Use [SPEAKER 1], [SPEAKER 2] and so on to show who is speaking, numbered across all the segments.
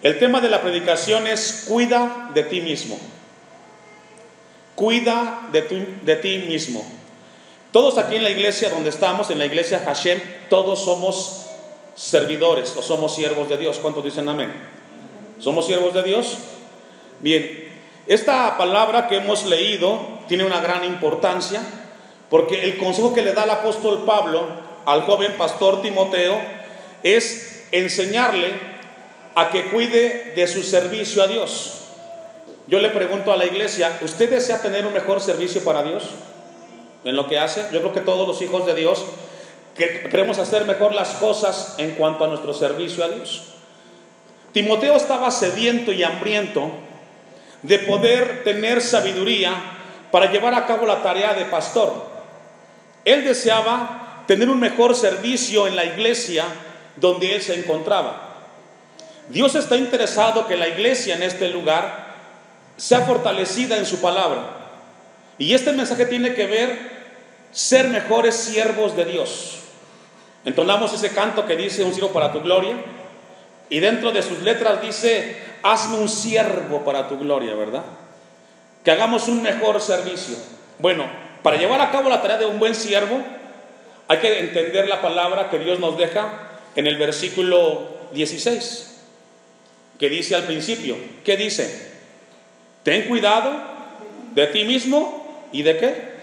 [SPEAKER 1] El tema de la predicación es cuida de ti mismo. Cuida de ti mismo. Todos aquí en la iglesia donde estamos, en la iglesia Hashem, todos somos servidores o somos siervos de Dios. ¿Cuántos dicen amén? ¿Somos siervos de Dios? Bien, esta palabra que hemos leído tiene una gran importancia, porque el consejo que le da el apóstol Pablo al joven pastor Timoteo es enseñarle a que cuide de su servicio a Dios. Yo le pregunto a la iglesia, ¿usted desea tener un mejor servicio para Dios en lo que hace? Yo creo que todos los hijos de Dios queremos hacer mejor las cosas en cuanto a nuestro servicio a Dios. Timoteo estaba sediento y hambriento de poder tener sabiduría para llevar a cabo la tarea de pastor. Él deseaba tener un mejor servicio en la iglesia donde él se encontraba. Dios está interesado que la iglesia en este lugar sea fortalecida en su palabra. Y este mensaje tiene que ver ser mejores siervos de Dios. Entonamos ese canto que dice un siervo para tu gloria, y dentro de sus letras dice hazme un siervo para tu gloria, ¿verdad? Que hagamos un mejor servicio. Bueno, para llevar a cabo la tarea de un buen siervo hay que entender la palabra que Dios nos deja en el versículo 16, que dice al principio, ¿qué dice? Ten cuidado de ti mismo y ¿de qué?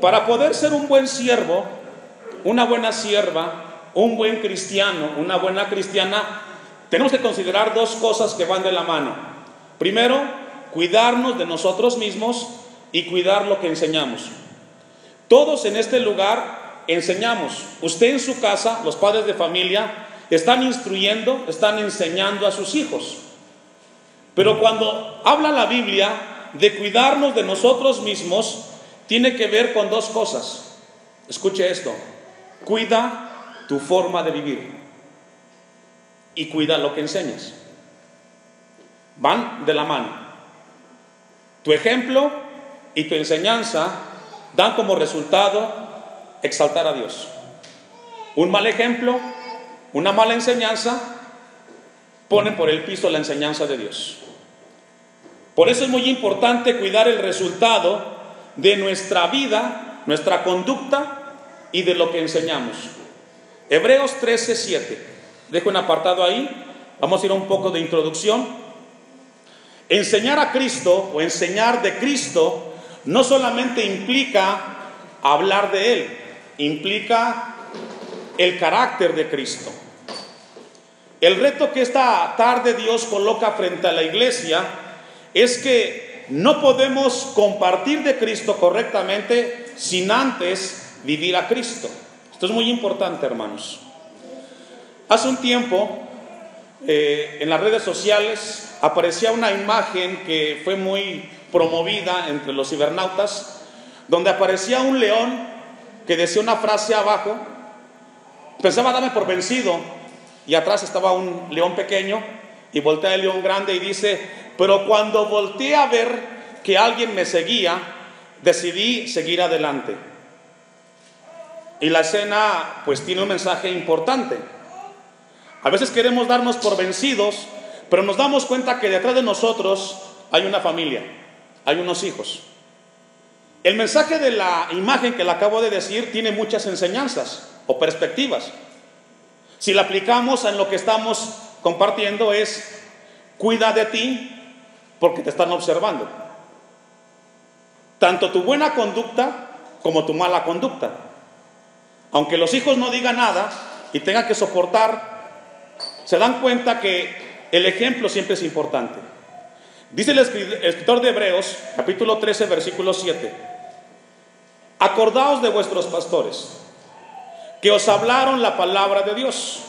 [SPEAKER 1] Para poder ser un buen siervo, una buena sierva, un buen cristiano, una buena cristiana, tenemos que considerar dos cosas que van de la mano. Primero, cuidarnos de nosotros mismos y cuidar lo que enseñamos. Todos en este lugar enseñamos. Usted en su casa, los padres de familia, están instruyendo, están enseñando a sus hijos. Pero cuando habla la Biblia de cuidarnos de nosotros mismos, tiene que ver con dos cosas. Escuche esto: cuida tu forma de vivir y cuida lo que enseñas. Van de la mano. Tu ejemplo y tu enseñanza dan como resultado exaltar a Dios. Un mal ejemplo, una mala enseñanza, ponen por el piso la enseñanza de Dios. Por eso es muy importante cuidar el resultado de nuestra vida, nuestra conducta y de lo que enseñamos. Hebreos 13:7. Dejo un apartado ahí. Vamos a ir a un poco de introducción. Enseñar a Cristo o enseñar de Cristo no solamente implica hablar de Él, implica el carácter de Cristo. El reto que esta tarde Dios coloca frente a la iglesia es que no podemos compartir de Cristo correctamente sin antes vivir a Cristo. Esto es muy importante, hermanos. Hace un tiempo en las redes sociales aparecía una imagen que fue muy promovida entre los cibernautas, donde aparecía un león que decía una frase abajo: pensaba darme por vencido, y atrás estaba un león pequeño, y voltea el león grande y dice: pero cuando volteé a ver que alguien me seguía, decidí seguir adelante. Y la escena pues tiene un mensaje importante. A veces queremos darnos por vencidos, pero nos damos cuenta que detrás de nosotros hay una familia, hay unos hijos. El mensaje de la imagen que le acabo de decir tiene muchas enseñanzas o perspectivas. Si la aplicamos en lo que estamos compartiendo es: cuida de ti porque te están observando. Tanto tu buena conducta como tu mala conducta. Aunque los hijos no digan nada y tengan que soportar, se dan cuenta que el ejemplo siempre es importante. Dice el escritor de Hebreos, capítulo 13, versículo 7: acordaos de vuestros pastores, que os hablaron la palabra de Dios.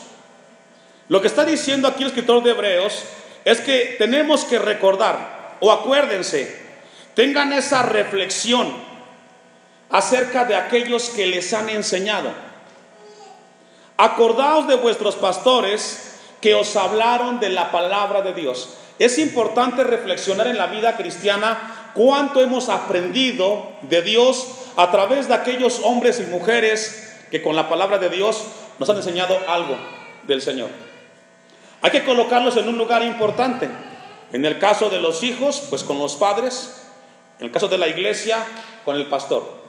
[SPEAKER 1] Lo que está diciendo aquí el escritor de Hebreos es que tenemos que recordar, o acuérdense, tengan esa reflexión acerca de aquellos que les han enseñado. Acordaos de vuestros pastores que os hablaron de la palabra de Dios. Es importante reflexionar en la vida cristiana cuánto hemos aprendido de Dios a través de aquellos hombres y mujeres que con la palabra de Dios nos han enseñado algo del Señor. Hay que colocarlos en un lugar importante. En el caso de los hijos, pues con los padres. En el caso de la iglesia, con el pastor.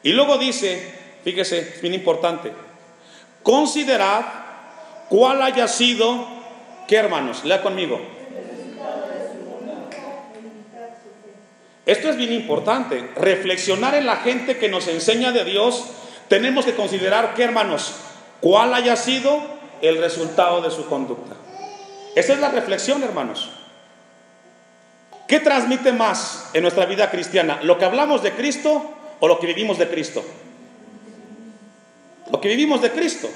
[SPEAKER 1] Y luego dice, fíjese, es bien importante, considerad cuál haya sido, ¿qué, hermanos? Lea conmigo. Esto es bien importante, reflexionar en la gente que nos enseña de Dios. Tenemos que considerar, ¿qué, hermanos? Cuál haya sido el resultado de su conducta. Esa es la reflexión, hermanos. ¿Qué transmite más en nuestra vida cristiana? ¿Lo que hablamos de Cristo o lo que vivimos de Cristo? Lo que vivimos de Cristo.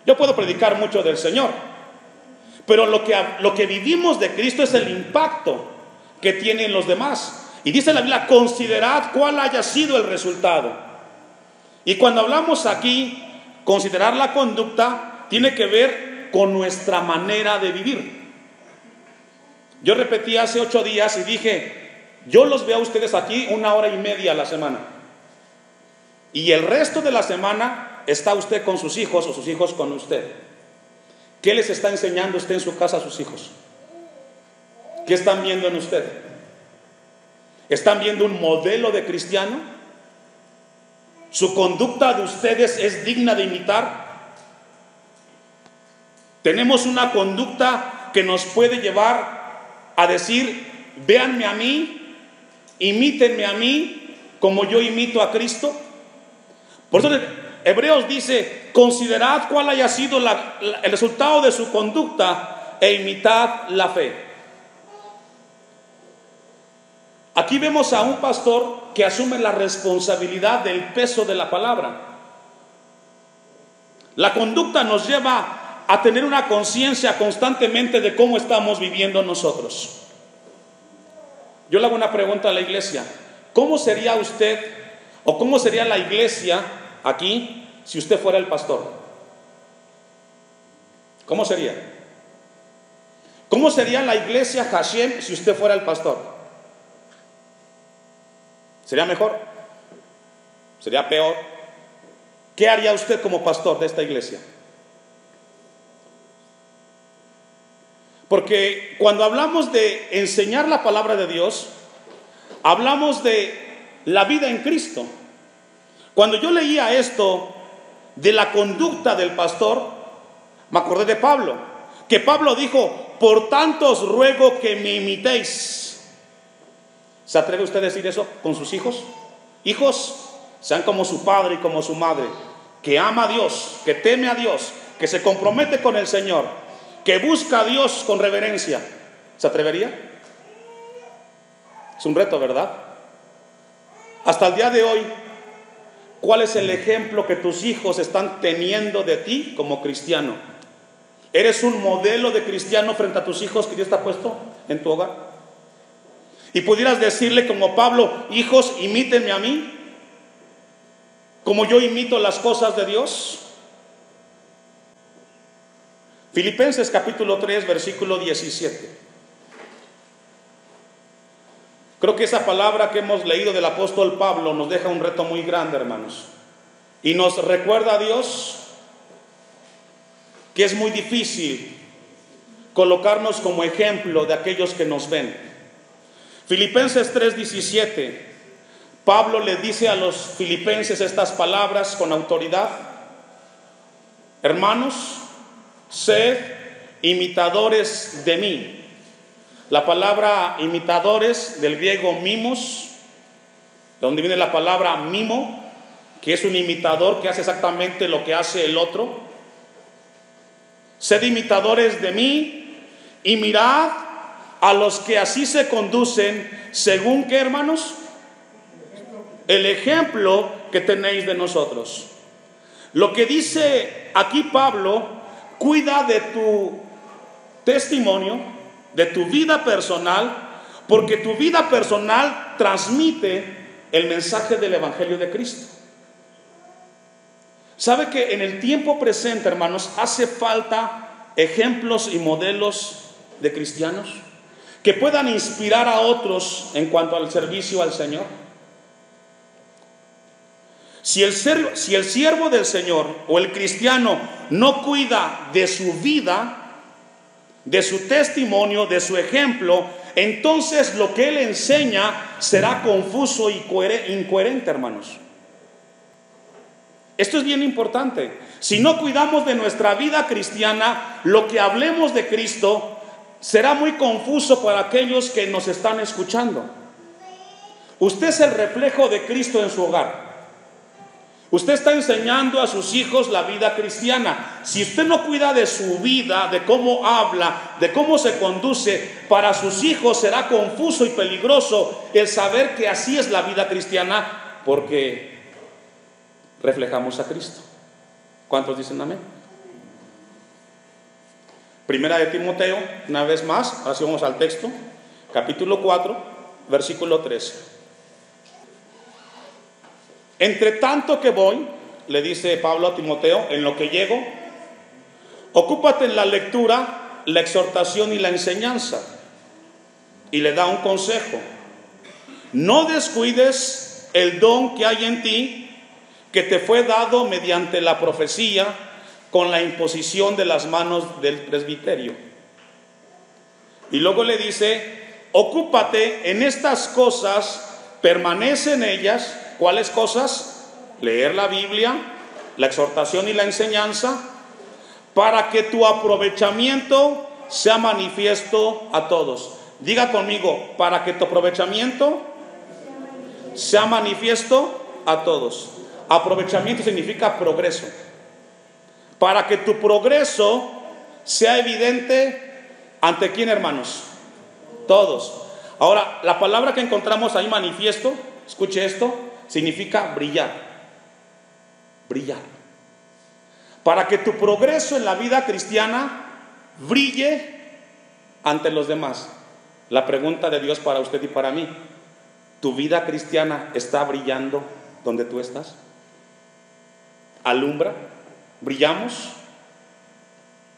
[SPEAKER 1] Yo puedo predicar mucho del Señor, pero lo que vivimos de Cristo es el impacto que tienen los demás. Y dice la Biblia, considerad cuál haya sido el resultado. Y cuando hablamos aquí, considerar la conducta tiene que ver con nuestra manera de vivir. Yo repetí hace 8 días y dije, yo los veo a ustedes aquí 1 hora y media a la semana. Y el resto de la semana está usted con sus hijos o sus hijos con usted. ¿Qué les está enseñando usted en su casa a sus hijos? ¿Qué están viendo en usted? ¿Están viendo un modelo de cristiano? ¿Su conducta de ustedes es digna de imitar? ¿Tenemos una conducta que nos puede llevar a decir, véanme a mí, imítenme a mí, como yo imito a Cristo? Por eso Hebreos dice, considerad cuál haya sido el resultado de su conducta e imitad la fe. Aquí vemos a un pastor que asume la responsabilidad del peso de la palabra. La conducta nos lleva a tener una conciencia constantemente de cómo estamos viviendo nosotros. Yo le hago una pregunta a la iglesia. ¿Cómo sería usted o cómo sería la iglesia aquí si usted fuera el pastor? ¿Cómo sería? ¿Cómo sería la iglesia Hashem si usted fuera el pastor? ¿Sería mejor? ¿Sería peor? ¿Qué haría usted como pastor de esta iglesia? Porque cuando hablamos de enseñar la palabra de Dios, hablamos de la vida en Cristo. Cuando yo leía esto de la conducta del pastor, me acordé de Pablo, que Pablo dijo, por tanto os ruego que me imitéis. ¿Se atreve usted a decir eso con sus hijos? Hijos, sean como su padre y como su madre, que ama a Dios, que teme a Dios, que se compromete con el Señor, que busca a Dios con reverencia. ¿Se atrevería? Es un reto, ¿verdad? Hasta el día de hoy, ¿cuál es el ejemplo que tus hijos están teniendo de ti como cristiano? ¿Eres un modelo de cristiano frente a tus hijos que Dios te ha puesto en tu hogar? Y pudieras decirle como Pablo, hijos, imítenme a mí, como yo imito las cosas de Dios. Filipenses capítulo 3, versículo 17. Creo que esa palabra que hemos leído del apóstol Pablo nos deja un reto muy grande, hermanos. Y nos recuerda a Dios que es muy difícil colocarnos como ejemplo de aquellos que nos ven. Filipenses 3:17, Pablo le dice a los filipenses estas palabras con autoridad: hermanos, sed imitadores de mí. La palabra imitadores, del griego mimos, de donde viene la palabra mimo, que es un imitador que hace exactamente lo que hace el otro. Sed imitadores de mí y mirad a los que así se conducen, según ¿qué, hermanos? El ejemplo que tenéis de nosotros. Lo que dice aquí Pablo, cuida de tu testimonio, de tu vida personal, porque tu vida personal transmite el mensaje del Evangelio de Cristo. ¿Sabe que en el tiempo presente, hermanos, hace falta ejemplos y modelos de cristianos que puedan inspirar a otros en cuanto al servicio al Señor? Si el siervo del Señor o el cristiano no cuida de su vida, de su testimonio, de su ejemplo, entonces lo que él enseña será confuso y incoherente, hermanos. Esto es bien importante. Si no cuidamos de nuestra vida cristiana, lo que hablemos de Cristo será muy confuso para aquellos que nos están escuchando. Usted es el reflejo de Cristo en su hogar. Usted está enseñando a sus hijos la vida cristiana. Si usted no cuida de su vida, de cómo habla, de cómo se conduce, para sus hijos será confuso y peligroso el saber que así es la vida cristiana, porque reflejamos a Cristo. ¿Cuántos dicen amén? Primera de Timoteo, una vez más, ahora sí vamos al texto, capítulo 4, versículo 13. Entre tanto que voy, le dice Pablo a Timoteo, en lo que llego, ocúpate en la lectura, la exhortación y la enseñanza. Y le da un consejo: no descuides el don que hay en ti, que te fue dado mediante la profecía, con la imposición de las manos del presbiterio. Y luego le dice: ocúpate en estas cosas, permanece en ellas. ¿Cuáles cosas? Leer la Biblia, la exhortación y la enseñanza, para que tu aprovechamiento sea manifiesto a todos. Diga conmigo: para que tu aprovechamiento sea manifiesto a todos. Aprovechamiento significa progreso. Para que tu progreso sea evidente, ¿ante quién, hermanos? Todos. Ahora, la palabra que encontramos ahí, manifiesto, escuche esto, significa brillar. Brillar. Para que tu progreso en la vida cristiana brille ante los demás. La pregunta de Dios para usted y para mí: ¿tu vida cristiana está brillando donde tú estás? ¿Alumbra? ¿Brillamos?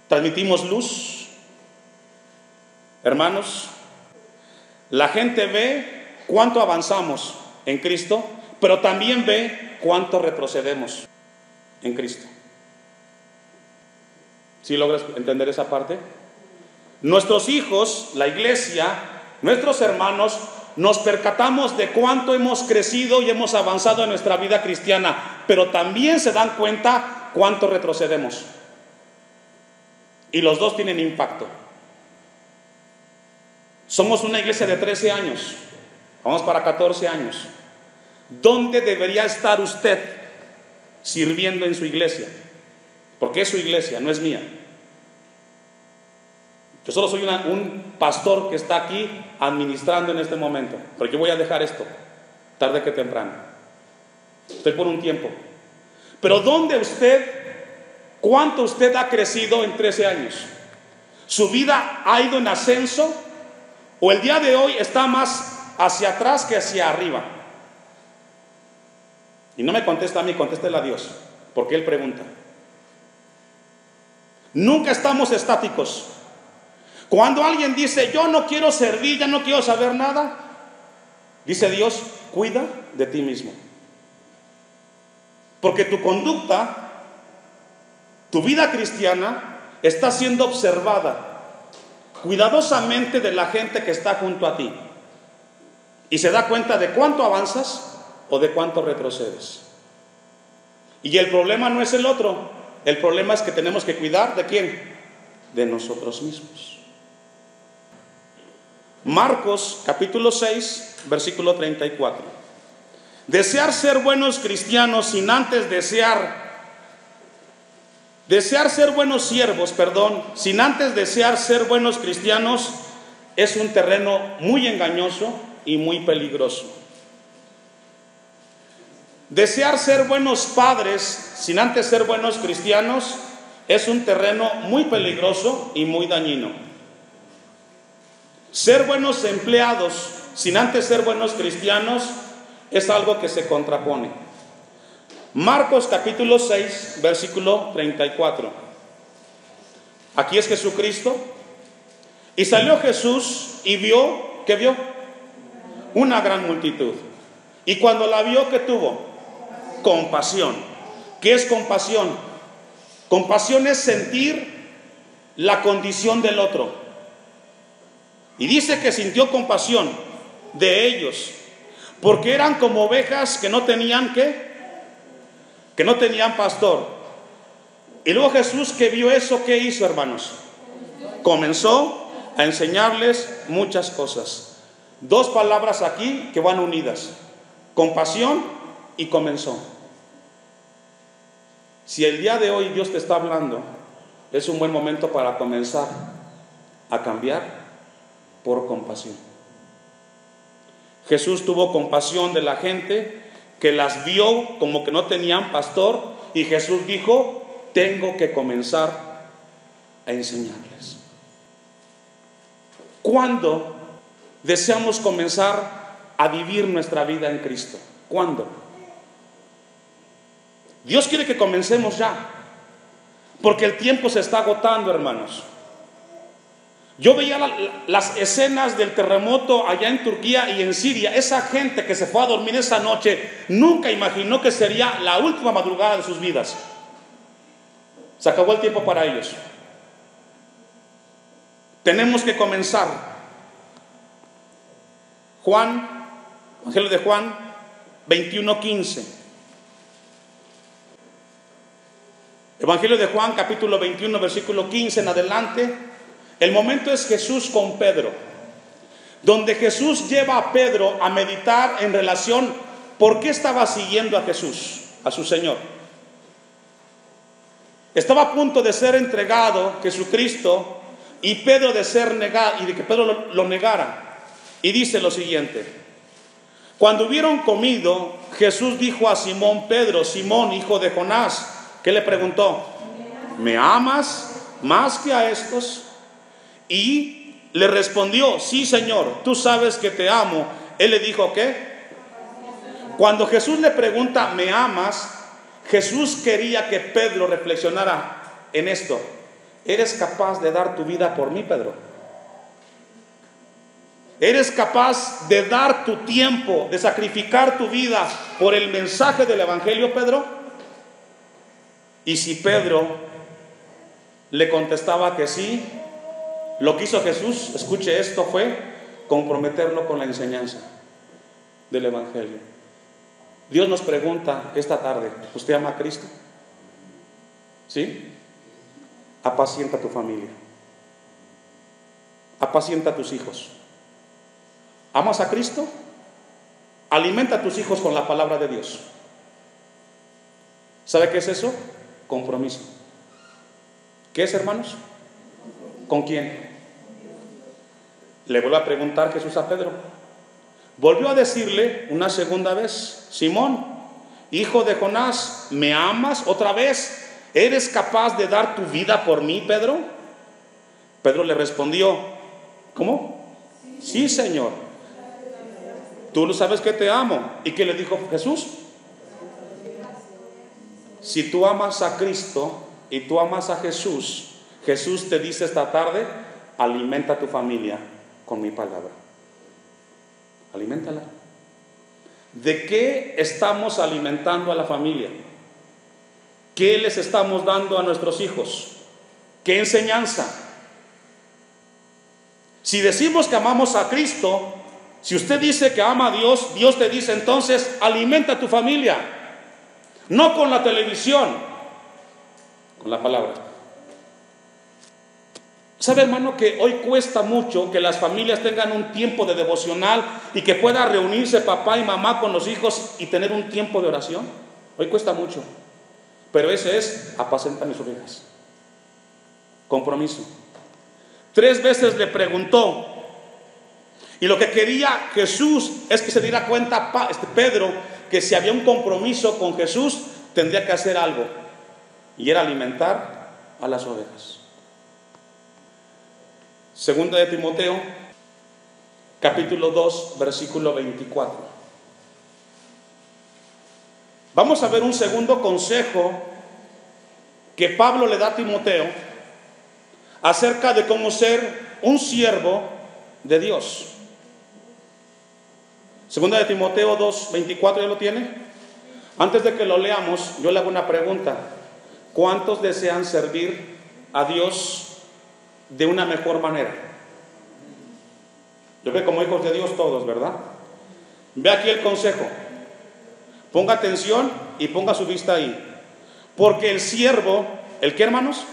[SPEAKER 1] ¿Transmitimos luz? Hermanos, la gente ve cuánto avanzamos en Cristo, pero también ve cuánto retrocedemos en Cristo. ¿Sí logras entender esa parte? Nuestros hijos, la iglesia, nuestros hermanos, nos percatamos de cuánto hemos crecido y hemos avanzado en nuestra vida cristiana, pero también se dan cuenta cuánto retrocedemos. Y los dos tienen impacto. Somos una iglesia de 13 años, vamos para 14 años. ¿Dónde debería estar usted sirviendo en su iglesia? Porque es su iglesia, no es mía. Yo solo soy un pastor que está aquí administrando en este momento, pero yo voy a dejar esto tarde que temprano. Estoy por un tiempo. Pero ¿dónde usted, cuánto usted ha crecido en 13 años? ¿Su vida ha ido en ascenso? ¿O el día de hoy está más hacia atrás que hacia arriba? Y no me contesta a mí, contéstele a Dios, porque Él pregunta. Nunca estamos estáticos. Cuando alguien dice: yo no quiero servir, ya no quiero saber nada, dice Dios: cuida de ti mismo. Porque tu conducta, tu vida cristiana, está siendo observada cuidadosamente de la gente que está junto a ti. Y se da cuenta de cuánto avanzas o de cuánto retrocedes. Y el problema no es el otro. El problema es que tenemos que cuidar ¿de quién? De nosotros mismos. Marcos capítulo 6, versículo 34. Desear ser buenos cristianos sin antes desear ser buenos siervos, sin antes desear ser buenos cristianos, es un terreno muy engañoso y muy peligroso. Desear ser buenos padres sin antes ser buenos cristianos es un terreno muy peligroso y muy dañino. Ser buenos empleados sin antes ser buenos cristianos es algo que se contrapone. Marcos capítulo 6, versículo 34. Aquí es Jesucristo. Y salió Jesús y vio, ¿qué vio? Una gran multitud. Y cuando la vio, ¿qué tuvo? Compasión. ¿Qué es compasión? Compasión es sentir la condición del otro. Y dice que sintió compasión de ellos, porque eran como ovejas que no tenían que no tenían pastor. Y luego Jesús, que vio eso, ¿qué hizo, hermanos? Comenzó a enseñarles muchas cosas. Dos palabras aquí que van unidas: compasión y comenzó. Si el día de hoy Dios te está hablando, es un buen momento para comenzar a cambiar por compasión. Jesús tuvo compasión de la gente que las vio como que no tenían pastor, y Jesús dijo: tengo que comenzar a enseñarles. ¿Cuándo deseamos comenzar a vivir nuestra vida en Cristo? ¿Cuándo? Dios quiere que comencemos ya, porque el tiempo se está agotando, hermanos. Yo veía las escenas del terremoto allá en Turquía y en Siria. Esa gente que se fue a dormir esa noche nunca imaginó que sería la última madrugada de sus vidas. Se acabó el tiempo para ellos. Tenemos que comenzar. Evangelio de Juan 21:15. Evangelio de Juan, capítulo 21, versículo 15 en adelante. El momento es Jesús con Pedro, donde Jesús lleva a Pedro a meditar en relación por qué estaba siguiendo a Jesús, a su Señor. Estaba a punto de ser entregado Jesucristo, y Pedro de ser negado, y de que Pedro lo negara. Y dice lo siguiente: cuando hubieron comido, Jesús dijo a Simón Pedro: Simón, hijo de Jonás, ¿qué le preguntó? ¿Me amas más que a estos? Y le respondió: sí, Señor, tú sabes que te amo. Él le dijo: ¿qué? Cuando Jesús le pregunta: ¿me amas?, Jesús quería que Pedro reflexionara en esto: ¿eres capaz de dar tu vida por mí, Pedro? ¿Eres capaz de dar tu tiempo, de sacrificar tu vida por el mensaje del Evangelio, Pedro? Y si Pedro le contestaba que sí, lo que hizo Jesús, escuche esto, fue comprometerlo con la enseñanza del Evangelio. Dios nos pregunta esta tarde: ¿usted ama a Cristo? ¿Sí? Apacienta a tu familia, apacienta a tus hijos. ¿Amas a Cristo? Alimenta a tus hijos con la palabra de Dios. ¿Sabe qué es eso? Compromiso. ¿Qué es, hermanos? ¿Con quién? Le vuelve a preguntar Jesús a Pedro. Volvió a decirle una segunda vez: Simón, hijo de Jonás, ¿me amas? Otra vez: ¿eres capaz de dar tu vida por mí, Pedro? Pedro le respondió: ¿cómo? Sí, Señor, tú lo sabes que te amo. ¿Y qué le dijo Jesús? Si tú amas a Cristo y tú amas a Jesús, Jesús te dice esta tarde: alimenta a tu familia con mi palabra. Aliméntala. ¿De qué estamos alimentando a la familia? ¿Qué les estamos dando a nuestros hijos? ¿Qué enseñanza? Si decimos que amamos a Cristo, si usted dice que ama a Dios, Dios te dice entonces: alimenta a tu familia. No con la televisión, con la palabra. ¿Sabe, hermano, que hoy cuesta mucho que las familias tengan un tiempo de devocional y que pueda reunirse papá y mamá con los hijos y tener un tiempo de oración? Hoy cuesta mucho. Pero ese es: apacenta mis ovejas. Compromiso. 3 veces le preguntó, y lo que quería Jesús es que se diera cuenta Pedro que si había un compromiso con Jesús, tendría que hacer algo, y era alimentar a las ovejas. Segunda de Timoteo, capítulo 2, versículo 24. Vamos a ver un segundo consejo que Pablo le da a Timoteo acerca de cómo ser un siervo de Dios. Segunda de Timoteo 2, 24, ¿ya lo tiene? Antes de que lo leamos, yo le hago una pregunta: ¿cuántos desean servir a Dios de una mejor manera. Yo creo que como hijos de Dios todos, ¿verdad? Ve aquí el consejo. Ponga atención y ponga su vista ahí. Porque el siervo, ¿el qué, hermanos?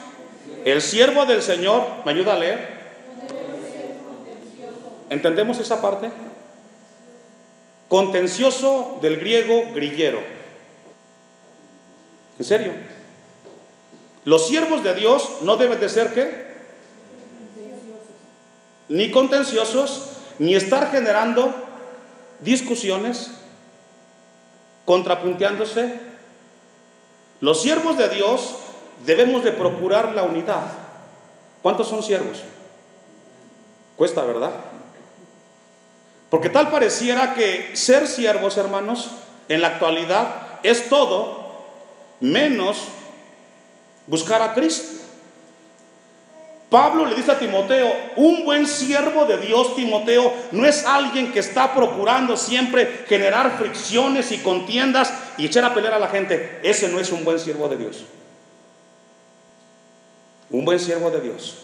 [SPEAKER 1] El siervo del Señor, ¿me ayuda a leer? ¿Entendemos esa parte? Contencioso, del griego grillero. ¿En serio? Los siervos de Dios no deben de ser ¿qué? Ni contenciosos, ni estar generando discusiones, contrapunteándose. Los siervos de Dios debemos de procurar la unidad. ¿Cuántos son siervos? Cuesta, ¿verdad? Porque tal pareciera que ser siervos, hermanos, en la actualidad es todo menos buscar a Cristo. Pablo le dice a Timoteo, un buen siervo de Dios, Timoteo, no es alguien que está procurando siempre generar fricciones y contiendas y echar a pelear a la gente. Ese no es un buen siervo de Dios. Un buen siervo de Dios,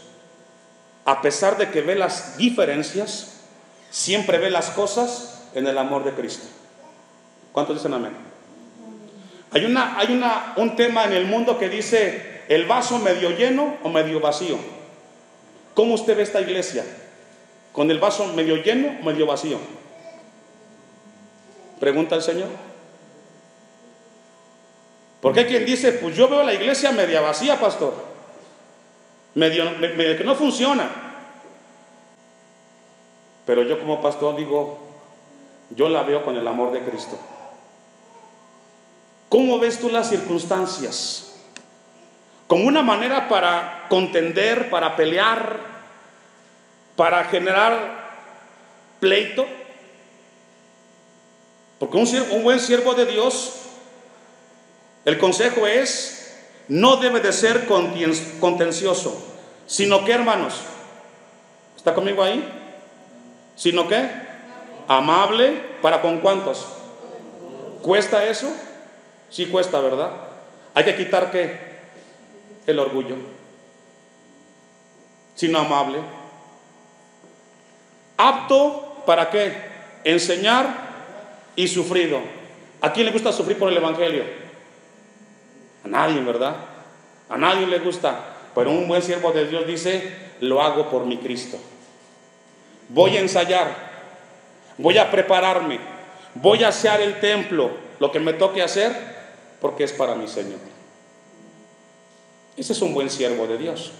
[SPEAKER 1] a pesar de que ve las diferencias, siempre ve las cosas en el amor de Cristo. ¿Cuántos dicen amén? Hay un tema en el mundo que dice el vaso medio lleno o medio vacío. ¿Cómo usted ve esta iglesia? ¿Con el vaso medio lleno o medio vacío? Pregunta el Señor. Porque hay quien dice, pues yo veo la iglesia media vacía, pastor. Medio que no funciona. Pero yo como pastor digo, yo la veo con el amor de Cristo. ¿Cómo ves tú las circunstancias? ¿Como una manera para contender, para pelear, para generar pleito? Porque un buen siervo de Dios, el consejo es, no debe de ser contencioso, sino que, hermanos, ¿está conmigo ahí? ¿Sino qué? Amable. ¿Para con cuántos? ¿Cuesta eso? Sí cuesta, ¿verdad? Hay que quitar ¿qué? El orgullo. Sino amable. Apto ¿para qué? Enseñar y sufrido. ¿A quién le gusta sufrir por el evangelio? A nadie, ¿verdad? A nadie le gusta. Pero un buen siervo de Dios dice, lo hago por mi Cristo. Voy a ensayar, voy a prepararme, voy a asear el templo, lo que me toque hacer, porque es para mi Señor. Ese es un buen siervo de Dios.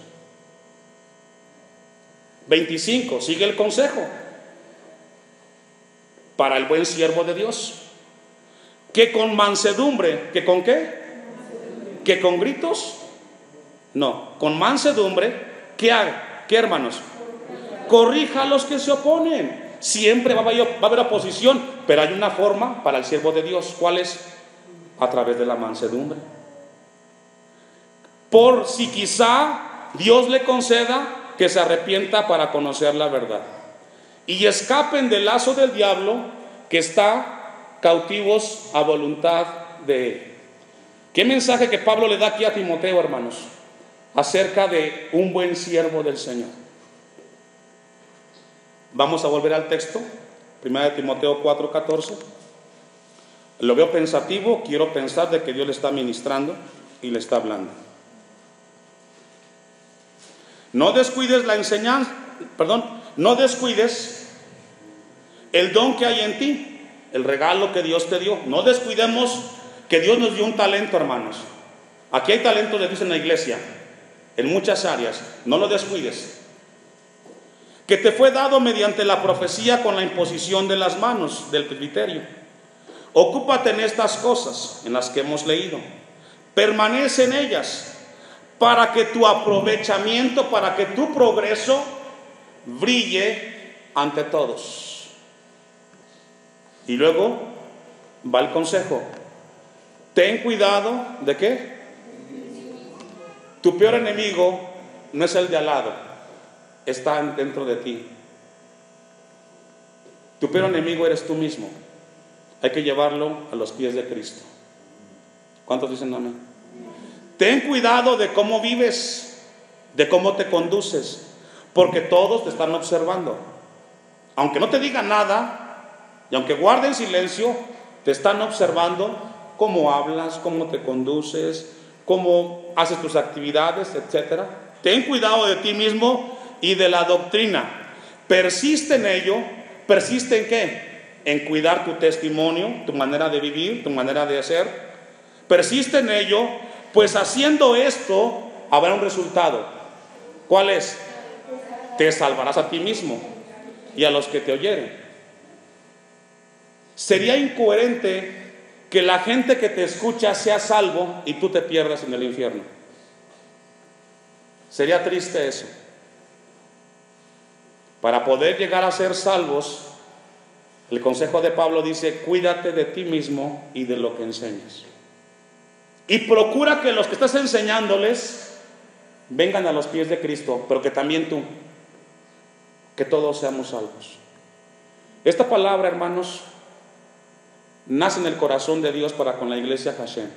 [SPEAKER 1] 25, sigue el consejo. Para el buen siervo de Dios, que con mansedumbre, ¿que con qué? ¿Que con gritos? No, con mansedumbre, ¿qué haga? ¿Qué, hermanos? Corrija a los que se oponen. Siempre va a haber oposición, pero hay una forma para el siervo de Dios. ¿Cuál es? A través de la mansedumbre. Por si quizá Dios le conceda que se arrepienta para conocer la verdad y escapen del lazo del diablo que está cautivos a voluntad de él. ¿Qué mensaje que Pablo le da aquí a Timoteo, hermanos, acerca de un buen siervo del Señor? Vamos a volver al texto, 1 Timoteo 4:14. Lo veo pensativo, quiero pensar de que Dios le está ministrando y le está hablando. No descuides la enseñanza, no descuides el don que hay en ti, el regalo que Dios te dio. No descuidemos que Dios nos dio un talento, hermanos. Aquí hay talento de Dios en la iglesia, en muchas áreas. No lo descuides. Que te fue dado mediante la profecía con la imposición de las manos del presbiterio. Ocúpate en estas cosas en las que hemos leído. Permanece en ellas para que tu aprovechamiento, para que tu progreso brille ante todos. Y luego va el consejo. Ten cuidado ¿de qué? Tu peor enemigo no es el de al lado, está dentro de ti. Tu peor enemigo eres tú mismo. Hay que llevarlo a los pies de Cristo. ¿Cuántos dicen amén? Ten cuidado de cómo vives, de cómo te conduces, porque todos te están observando. Aunque no te digan nada y aunque guarden silencio, te están observando cómo hablas, cómo te conduces, cómo haces tus actividades, etc. Ten cuidado de ti mismo y de la doctrina. Persiste en ello. ¿Persiste en qué? En cuidar tu testimonio, tu manera de vivir, tu manera de hacer. Persiste en ello, pues haciendo esto habrá un resultado. ¿Cuál es? Te salvarás a ti mismo y a los que te oyeren. Sería incoherente que la gente que te escucha sea salvo y tú te pierdas en el infierno. Sería triste eso. Para poder llegar a ser salvos, el consejo de Pablo dice: cuídate de ti mismo y de lo que enseñas. Y procura que los que estás enseñándoles vengan a los pies de Cristo, pero que también tú, que todos seamos salvos. Esta palabra, hermanos, nace en el corazón de Dios para con la iglesia Hashem.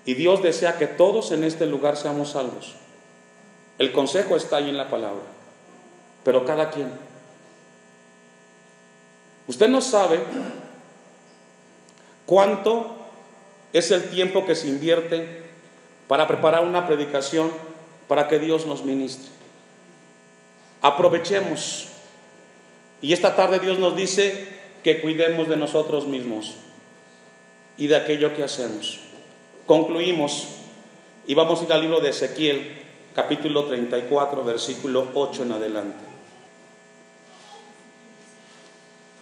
[SPEAKER 1] Y Dios desea que todos en este lugar seamos salvos. El consejo está ahí en la palabra, pero cada quien. Usted no sabe cuánto es el tiempo que se invierte para preparar una predicación para que Dios nos ministre. Aprovechemos. Y esta tarde Dios nos dice que cuidemos de nosotros mismos y de aquello que hacemos. Concluimos y vamos a ir al libro de Ezequiel, capítulo 34, versículo 8 en adelante.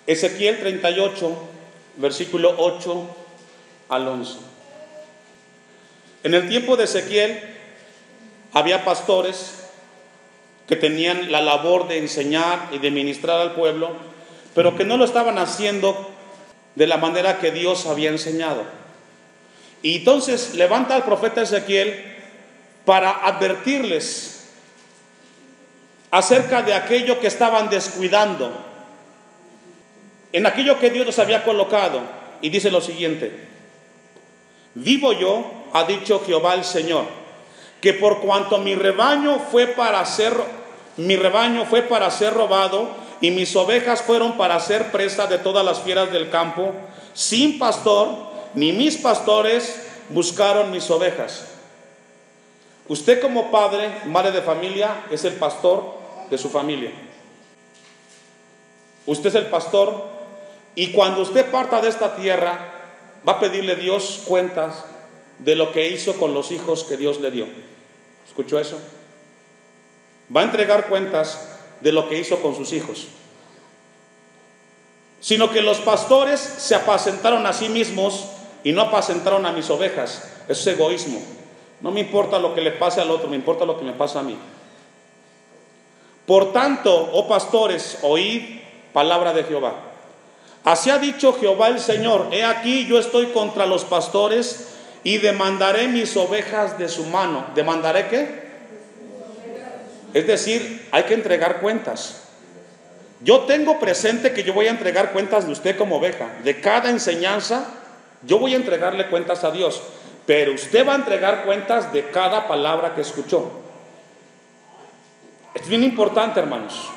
[SPEAKER 1] Ezequiel 38, versículo 8 al 11. En el tiempo de Ezequiel había pastores que tenían la labor de enseñar y de ministrar al pueblo, pero que no lo estaban haciendo de la manera que Dios había enseñado. Y entonces levanta al profeta Ezequiel para advertirles acerca de aquello que estaban descuidando, en aquello que Dios los había colocado. Y dice lo siguiente: vivo yo, ha dicho Jehová el Señor, que por cuanto mi rebaño fue para ser robado y mis ovejas fueron para ser presa de todas las fieras del campo, sin pastor, ni mis pastores buscaron mis ovejas. Usted como padre, madre de familia, es el pastor de su familia. Usted es el pastor, y cuando usted parta de esta tierra, va a pedirle a Dios cuentas de lo que hizo con los hijos que Dios le dio. ¿Escuchó eso? Va a entregar cuentas de lo que hizo con sus hijos. Sino que los pastores se apacentaron a sí mismos y no apacentaron a mis ovejas. Eso es egoísmo. No me importa lo que le pase al otro, me importa lo que me pasa a mí. Por tanto, oh pastores, oíd palabra de Jehová. Así ha dicho Jehová el Señor: he aquí yo estoy contra los pastores y demandaré mis ovejas de su mano. ¿Demandaré qué? Es decir, hay que entregar cuentas. Yo tengo presente que yo voy a entregar cuentas de usted como oveja. De cada enseñanza, yo voy a entregarle cuentas a Dios. Pero usted va a entregar cuentas de cada palabra que escuchó. Es bien importante, hermanos.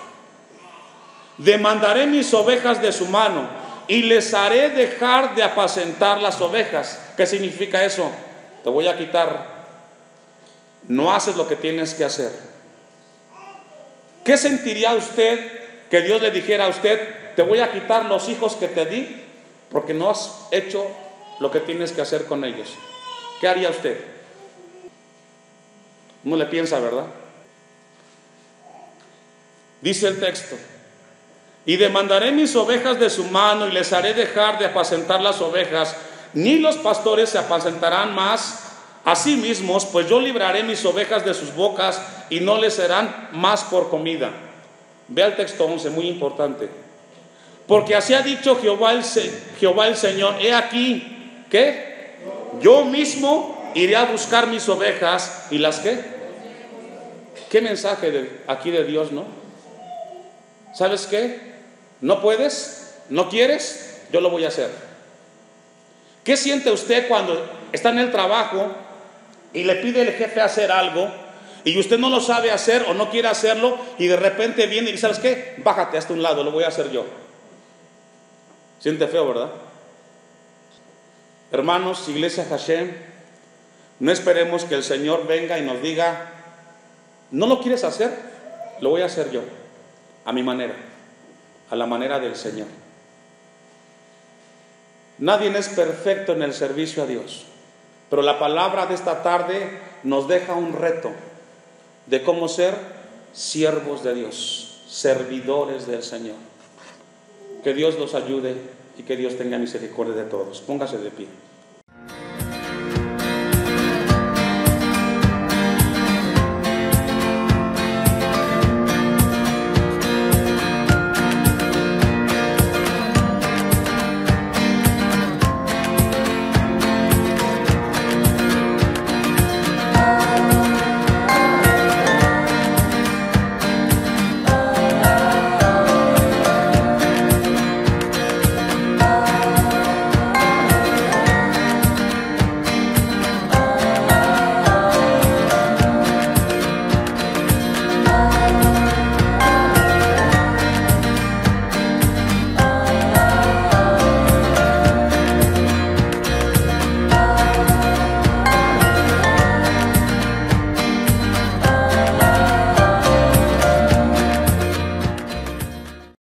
[SPEAKER 1] Demandaré mis ovejas de su mano y les haré dejar de apacentar las ovejas. ¿Qué significa eso? Te voy a quitar. No haces lo que tienes que hacer. ¿Qué sentiría usted que Dios le dijera a usted: te voy a quitar los hijos que te di porque no has hecho lo que tienes que hacer con ellos? ¿Qué haría usted? No le piensa, ¿verdad? Dice el texto: y demandaré mis ovejas de su mano y les haré dejar de apacentar las ovejas, ni los pastores se apacentarán más a sí mismos, pues yo libraré mis ovejas de sus bocas y no les serán más por comida. Vea el texto 11, muy importante. Porque así ha dicho Jehová el Señor: he aquí, ¿qué? Yo mismo iré a buscar mis ovejas y las ¿qué? ¿Qué mensaje aquí de Dios, no? ¿Sabes qué? ¿No puedes? ¿No quieres? Yo lo voy a hacer. ¿Qué siente usted cuando está en el trabajo y le pide el jefe hacer algo y usted no lo sabe hacer o no quiere hacerlo, y de repente viene y ¿sabes qué? Bájate hasta un lado, lo voy a hacer yo. Siente feo, ¿verdad? Hermanos, iglesia Hashem, no esperemos que el Señor venga y nos diga, ¿no lo quieres hacer? Lo voy a hacer yo, a mi manera, a la manera del Señor. Nadie es perfecto en el servicio a Dios, pero la palabra de esta tarde nos deja un reto de cómo ser siervos de Dios, servidores del Señor. Que Dios los ayude y que Dios tenga misericordia de todos. Póngase de pie.